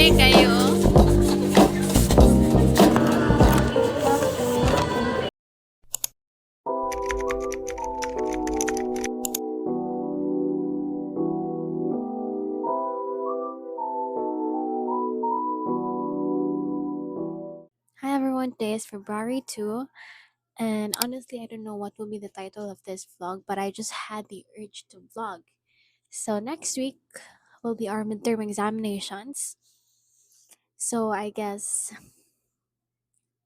Huli kayo. Hi everyone, today is February 2, and honestly, I don't know what will be the title of this vlog, but I just had the urge to vlog. So, next week will be our midterm examinations. So, I guess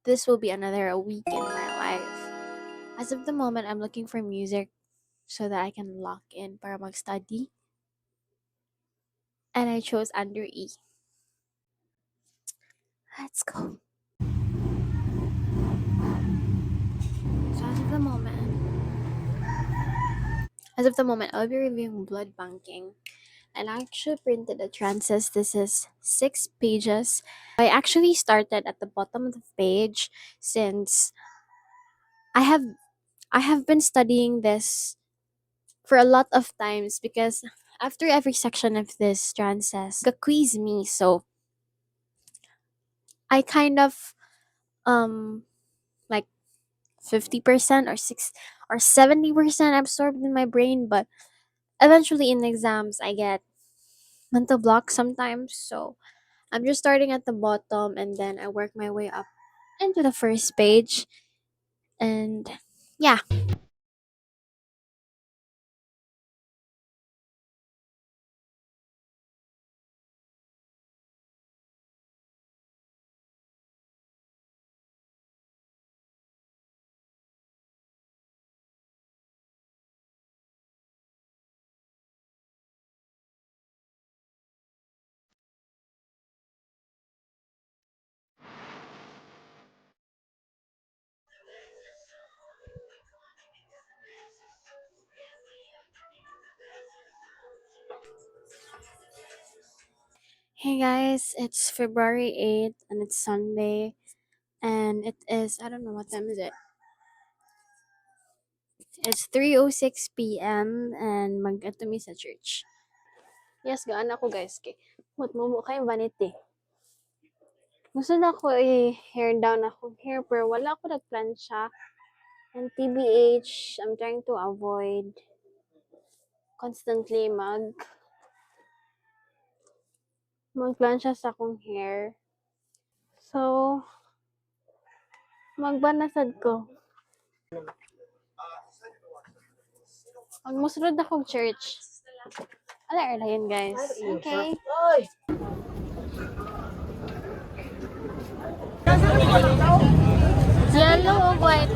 this will be another week in my life. As of the moment, I'm looking for music so that I can lock in para mag-study. And I chose Under E. Let's go. So, as of the moment, I'll be reviewing blood banking. And I actually printed a transist. This is 6 pages. I actually started at the bottom of the page since I have I have been studying this for a lot of times because after every section of this transist, quiz me. So I kind of like 50% or 70% absorbed in my brain, but eventually in exams I get mental block sometimes. So I'm just starting at the bottom and then I work my way up into the first page. And yeah. Hey guys, it's February 8th and it's Sunday and it is, I don't know what time is it. It's 3:06 p.m. and mag-ato mi sa church. Yes, gaan ako guys kay what mo kay vanity. Gusto na ko i-hair down akong hair pero wala ako nagplansya. And TBH, I'm trying to avoid constantly magplansya sa akong hair. So, magbanasad ko. Magmusunod akong church. Ala, yun guys. Okay. Yellow or white?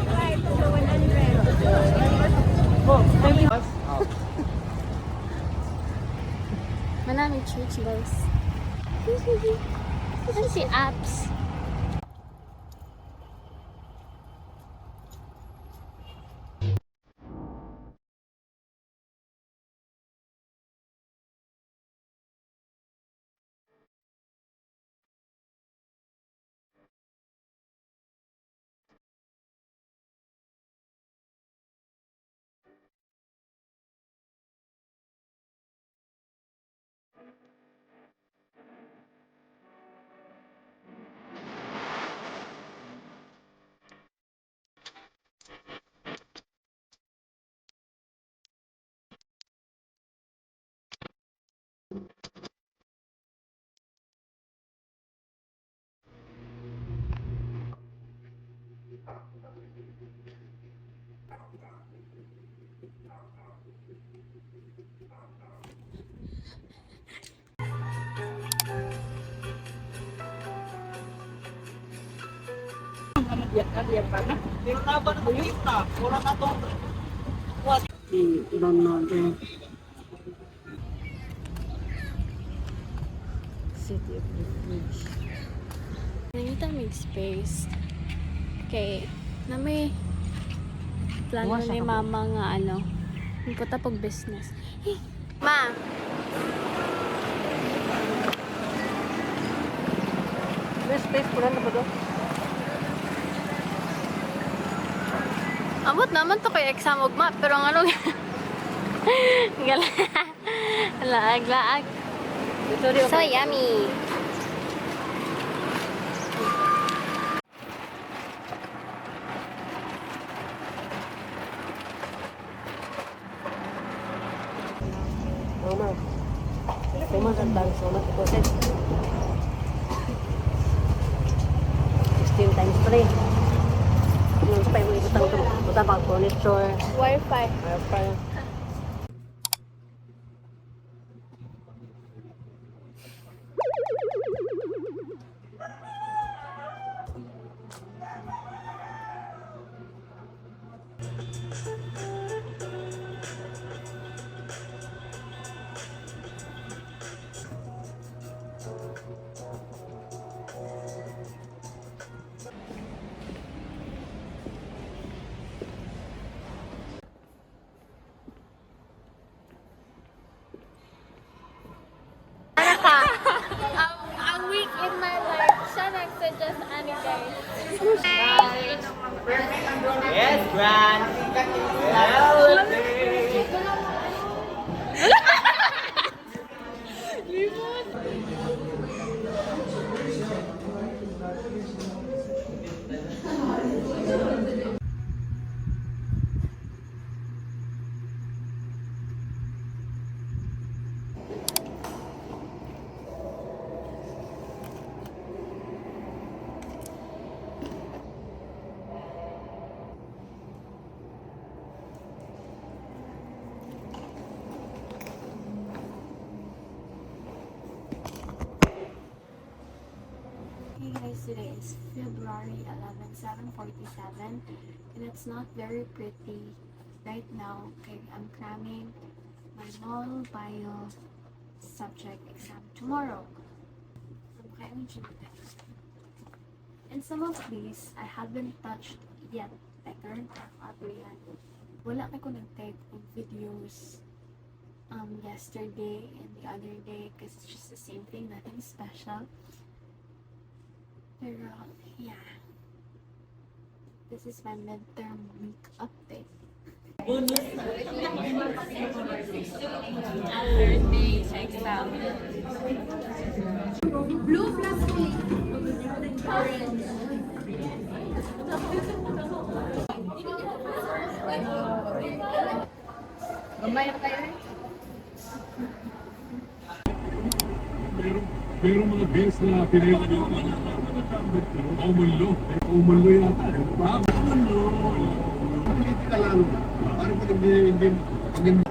Maraming church guys. Ano si apps? City of Refuge. Nangita may space. Okay. Na may plano ni mama nga ano. Punta pag business. Hey, ma! May space pula na ba doon? Amot naman to kay exam og map pero ang ano laag. So yummy. lang. So, matipusin. 16 times 3. Yung pa yung ibutang pang furniture. Wi-Fi. Wi-Fi. A week in my life. Siya nag-suggest ani guys. Yes, Gran. Well, Hey guys, today is February 11, 7:47, and it's not very pretty right now. Okay, I'm cramming my mall bio subject exam tomorrow. And some of these I haven't touched yet. Like current yan. Wala ko nag-type of videos yesterday and the other day because it's just the same thing, nothing special. Pero, yeah. This is my midterm week update. Birthday exam. Blue plus pink. Orange. Gamay na tayo rin. Pero mga beers na pinili nyo, Omunlo. Omunlo yata. Omunlo. Hindi ka lang. Parang pag hindi.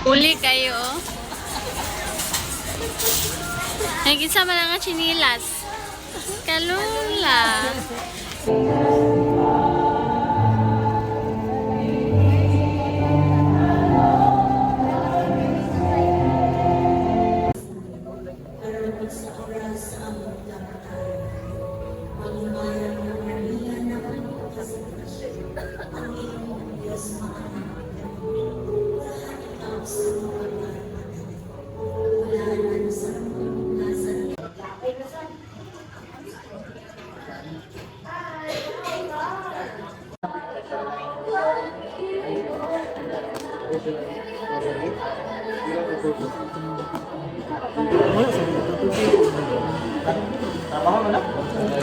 Uli kayo. Nag-isa man nga chinilas. Kalula. trabaho mo na?